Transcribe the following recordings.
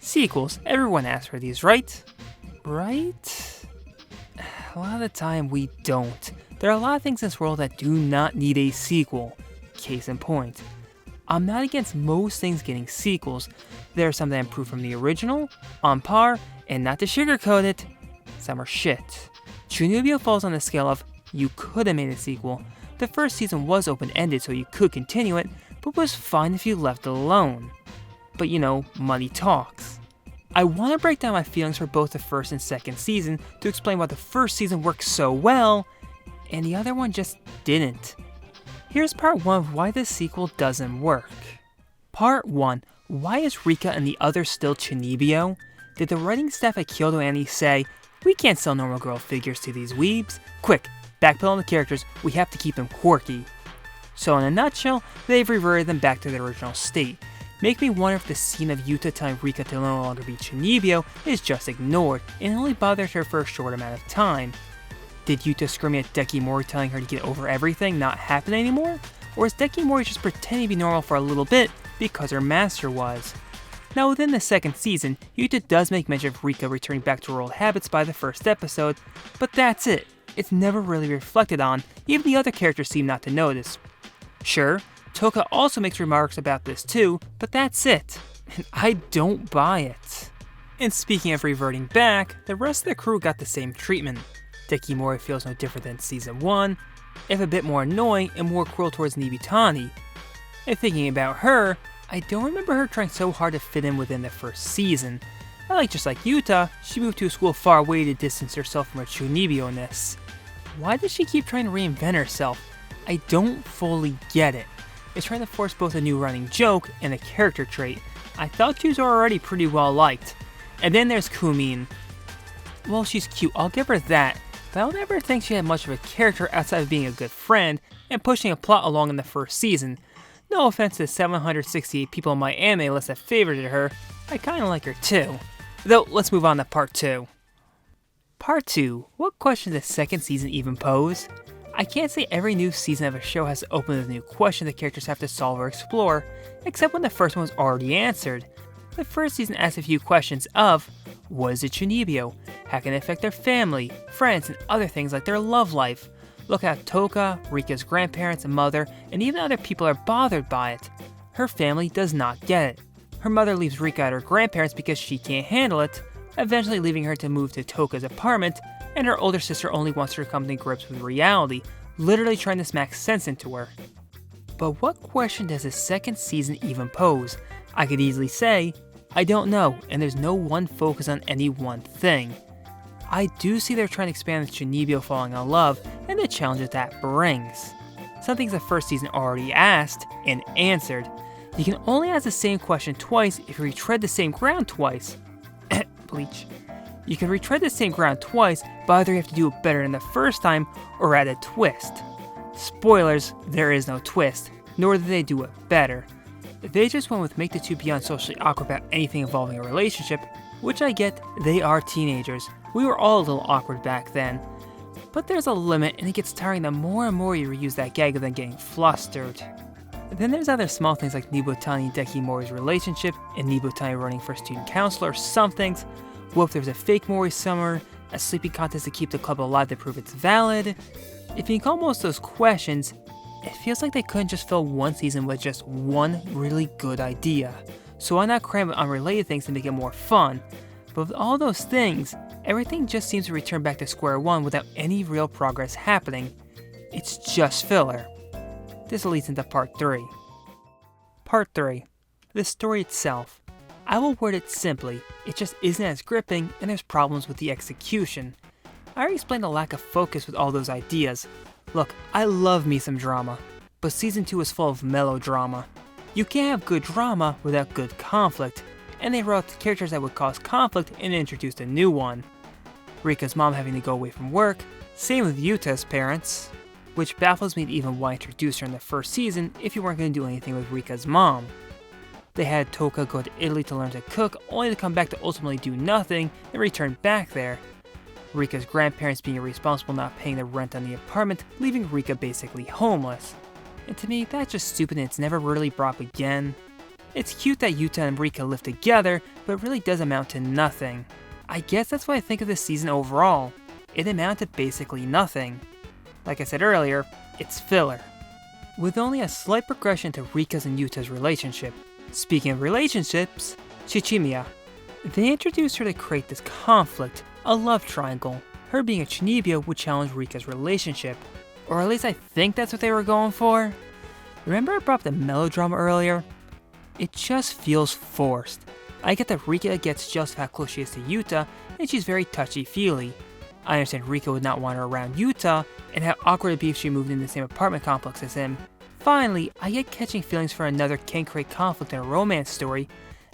Sequels, everyone asks for these, right? Right? A lot of the time we don't. There are a lot of things in this world that do not need a sequel. Case in point. I'm not against most things getting sequels. There are some that improve from the original, on par, and not to sugarcoat it, some are shit. Chunibyou falls on the scale of, you could have made a sequel. The first season was open-ended so you could continue it, but was fine if you left it alone. But you know, money talks. I want to break down my feelings for both the first and second season to explain why the first season worked so well, and the other one just didn't. Here's part 1 of why this sequel doesn't work. Part 1. Why is Rika and the others still Chunibyou? Did the writing staff at Kyoani say, we can't sell normal girl figures to these weebs? Quick, backpedal on the characters, we have to keep them quirky. So in a nutshell, they've reverted them back to their original state. Make me wonder if the scene of Yuta telling Rika to no longer be Chunibyou is just ignored and only bothered her for a short amount of time. Did Yuta screaming at Dekimori telling her to get over everything not happen anymore? Or is Dekimori just pretending to be normal for a little bit because her master was? Now within the second season, Yuta does make mention of Rika returning back to her old habits by the first episode, but that's it. It's never really reflected on, even the other characters seem not to notice. Sure, Toka also makes remarks about this too, but that's it. And I don't buy it. And speaking of reverting back, the rest of the crew got the same treatment. Dekimori feels no different than season 1, if a bit more annoying and more cruel towards Nibutani. And thinking about her, I don't remember her trying so hard to fit in within the first season. Just like Yuta, she moved to a school far away to distance herself from her Chunibyou-ness. Why does she keep trying to reinvent herself? I don't fully get it. It's trying to force both a new running joke and a character trait. I thought she was already pretty well liked. And then there's Kumin. Well, she's cute, I'll give her that, but I don't ever think she had much of a character outside of being a good friend and pushing a plot along in the first season. No offense to the 768 people on my anime list that favorited her, I kinda like her too. Though, let's move on to part 2. Part 2, what question does the second season even pose? I can't say every new season of a show has to open with a new question the characters have to solve or explore, except when the first one was already answered. The first season asks a few questions of, what is a Chunibyou? How can it affect their family, friends, and other things like their love life? Look at Toka, Rika's grandparents and mother, and even other people are bothered by it. Her family does not get it. Her mother leaves Rika at her grandparents because she can't handle it, eventually leaving her to move to Toka's apartment, and her older sister only wants her to come to grips with reality, literally trying to smack sense into her. But what question does the second season even pose? I could easily say, I don't know, and there's no one focus on any one thing. I do see they're trying to expand the Chunibyou falling in love and the challenges that brings. Some things the first season already asked and answered. You can only ask the same question twice if you retread the same ground twice. Bleach. You can retread the same ground twice, but either you have to do it better than the first time or add a twist. Spoilers, there is no twist, nor did they do it better. They just went with make the two beyond socially awkward about anything involving a relationship, which I get, they are teenagers. We were all a little awkward back then. But there's a limit, and it gets tiring the more and more you reuse that gag than getting flustered. Then there's other small things like Nibutani and Dekimori's relationship, and Nibutani running for student council or some things. What if there's a fake Mori summer, a sleeping contest to keep the club alive to prove it's valid? If you call most of those questions, it feels like they couldn't just fill one season with just one really good idea. So why not cram it unrelated things to make it more fun? But with all those things, everything just seems to return back to square one without any real progress happening. It's just filler. This leads into part 3. Part 3. The story itself. I will word it simply, it just isn't as gripping and there's problems with the execution. I already explained the lack of focus with all those ideas. Look, I love me some drama, but season 2 is full of melodrama. You can't have good drama without good conflict, and they wrote the characters that would cause conflict and introduced a new one. Rika's mom having to go away from work, same with Yuta's parents, which baffles me to even why introduce her in the first season if you weren't going to do anything with Rika's mom. They had Toka go to Italy to learn to cook, only to come back to ultimately do nothing and return back there. Rika's grandparents being irresponsible not paying the rent on the apartment, leaving Rika basically homeless. And to me, that's just stupid and it's never really brought up again. It's cute that Yuta and Rika live together, but it really does amount to nothing. I guess that's what I think of this season overall. It amounted to basically nothing. Like I said earlier, it's filler. With only a slight progression to Rika's and Yuta's relationship. Speaking of relationships, Chunibyou. They introduced her to create this conflict, a love triangle. Her being a Chunibyou would challenge Rika's relationship. Or at least I think that's what they were going for. Remember I brought up the melodrama earlier? It just feels forced. I get that Rika gets just how close she is to Yuta, and she's very touchy-feely. I understand Rika would not want her around Yuta, and how awkward it'd be if she moved in the same apartment complex as him. Finally, I get catching feelings for another can create conflict in a romance story,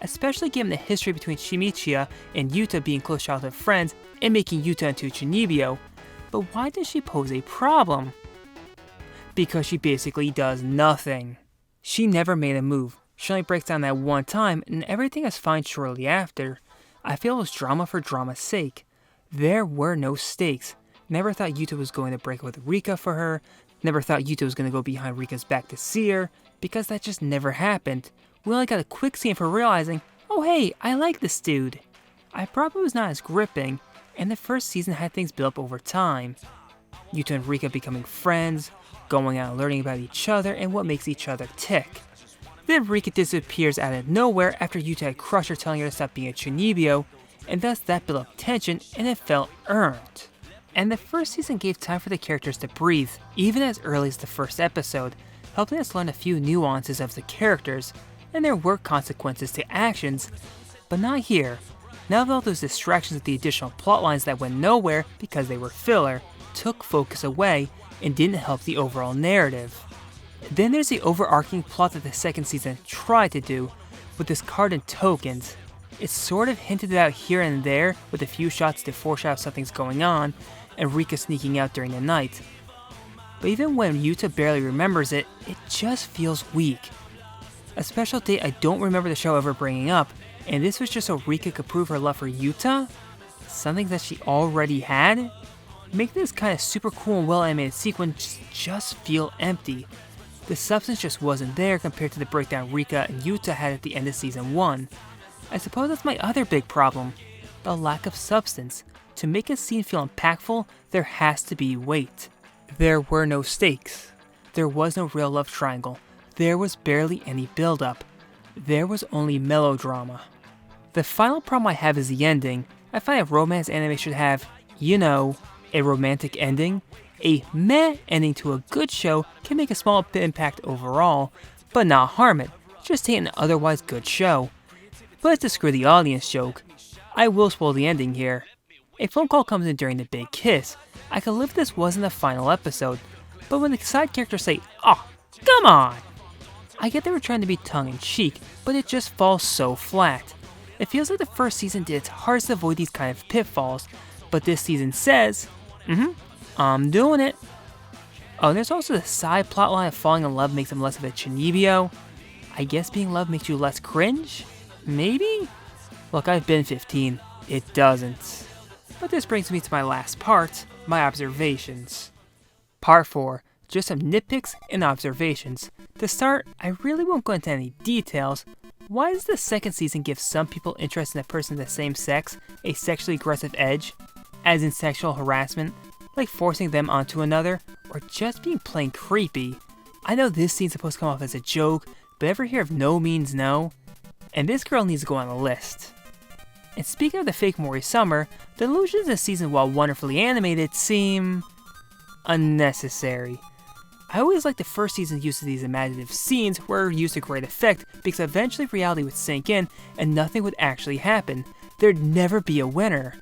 especially given the history between Chimichia and Yuta being close childhood friends and making Yuta into Chunibyou. But why does she pose a problem? Because she basically does nothing. She never made a move. She only breaks down that one time, and everything is fine shortly after. I feel it was drama for drama's sake. There were no stakes. Never thought Yuta was going to break up with Rika for her. Never thought Yuta was going to go behind Rika's back to see her, because that just never happened. We only got a quick scene for realizing, oh hey, I like this dude. I probably was not as gripping, and the first season had things built up over time. Yuta and Rika becoming friends, going out and learning about each other and what makes each other tick. Then Rika disappears out of nowhere after Yuta had crushed her telling her to stop being a Chunibyou, and thus that built up tension and it felt earned. And the first season gave time for the characters to breathe, even as early as the first episode, helping us learn a few nuances of the characters, and there were consequences to actions, but not here. Now that all those distractions with the additional plot lines that went nowhere because they were filler, took focus away and didn't help the overall narrative. Then there's the overarching plot that the second season tried to do, with this card and tokens. It's sort of hinted out here and there with a few shots to foreshadow something's going on, and Rika sneaking out during the night. But even when Yuta barely remembers it, it just feels weak. A special date I don't remember the show ever bringing up, and this was just so Rika could prove her love for Yuta? Something that she already had? Making this kind of super cool and well animated sequence just feel empty. The substance just wasn't there compared to the breakdown Rika and Yuta had at the end of season 1. I suppose that's my other big problem, the lack of substance. To make a scene feel impactful, there has to be weight. There were no stakes. There was no real love triangle. There was barely any build-up. There was only melodrama. The final problem I have is the ending. I find a romance anime should have, you know, a romantic ending. A meh ending to a good show can make a small impact overall, but not harm it, just take an otherwise good show. But to screw the audience joke, I will spoil the ending here. A phone call comes in during the big kiss. I could live if this wasn't the final episode, but when the side characters say, "Oh, come on!" I get they were trying to be tongue-in-cheek, but it just falls so flat. It feels like the first season did its hardest to avoid these kind of pitfalls, but this season says, I'm doing it. Oh, and there's also the side plotline of falling in love makes him less of a Chunibyou. I guess being loved makes you less cringe? Maybe? Look, I've been 15. It doesn't. But this brings me to my last part, my observations. Part 4, just some nitpicks and observations. To start, I really won't go into any details. Why does the second season give some people interest in a person of the same sex a sexually aggressive edge, as in sexual harassment, like forcing them onto another, or just being plain creepy? I know this scene's supposed to come off as a joke, but ever hear of no means no? And this girl needs to go on the list. And speaking of the fake Mori Summer, the illusions this season, while wonderfully animated, seem unnecessary. I always liked the first season's use of these imaginative scenes were used to great effect because eventually reality would sink in and nothing would actually happen. There'd never be a winner.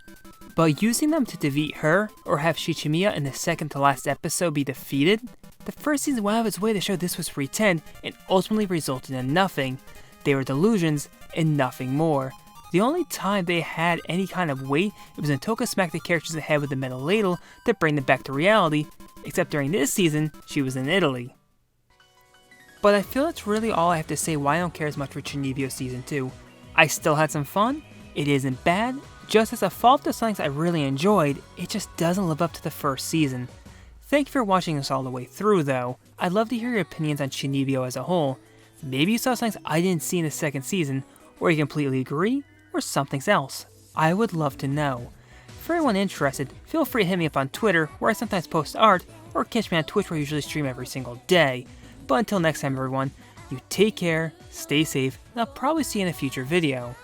But using them to defeat her, or have Chunibyou in the second to last episode be defeated, the first season went out of its way to show this was pretend and ultimately resulted in nothing. They were delusions and nothing more. The only time they had any kind of weight it was when Toka smacked the characters in the head with a metal ladle to bring them back to reality, except during this season, she was in Italy. But I feel that's really all I have to say why I don't care as much for Chunibyou Season 2. I still had some fun, it isn't bad, just as a fault to something I really enjoyed, it just doesn't live up to the first season. Thank you for watching us all the way through though. I'd love to hear your opinions on Chunibyou as a whole. Maybe you saw things I didn't see in the second season, or you completely agree, or something's else. I would love to know. For anyone interested, feel free to hit me up on Twitter, where I sometimes post art, or catch me on Twitch, where I usually stream every single day. But until next time, everyone, you take care, stay safe, and I'll probably see you in a future video.